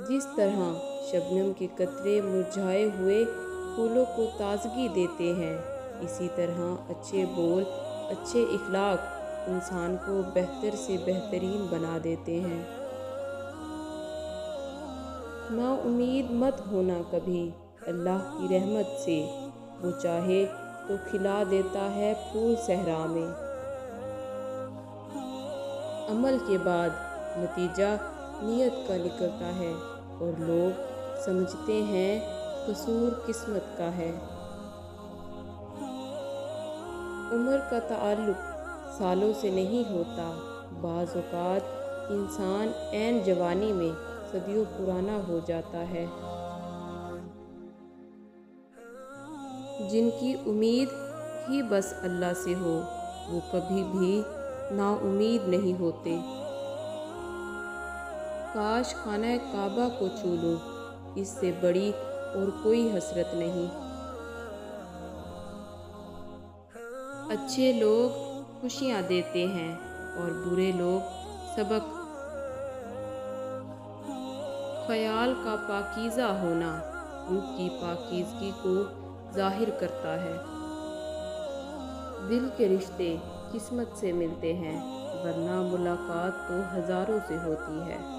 جس طرح شبنم کے قطرے مرجھائے ہوئے پھولوں کو تازگی دیتے ہیں، اسی طرح اچھے بول، اچھے اخلاق انسان کو بہتر سے بہترین بنا دیتے ہیں۔ نا امید مت ہونا کبھی اللہ کی رحمت سے، وہ چاہے تو کھلا دیتا ہے پھول صحرا میں۔ عمل کے بعد نتیجہ نیت کا نکلتا ہے اور لوگ سمجھتے ہیں قصور قسمت کا ہے۔ عمر کا تعلق سالوں سے نہیں ہوتا، بعض اوقات انسان عین جوانی میں صدیوں پرانا ہو جاتا ہے۔ جن کی امید ہی بس اللہ سے ہو، وہ کبھی بھی نا امید نہیں ہوتے۔ کاش خانہ کعبہ کو چھو لوں، اس سے بڑی اور کوئی حسرت نہیں۔ اچھے لوگ خوشیاں دیتے ہیں اور برے لوگ سبق۔ خیال کا پاکیزہ ہونا روح کی پاکیزگی کو ظاہر کرتا ہے۔ دل کے رشتے قسمت سے ملتے ہیں، ورنہ ملاقات تو ہزاروں سے ہوتی ہے۔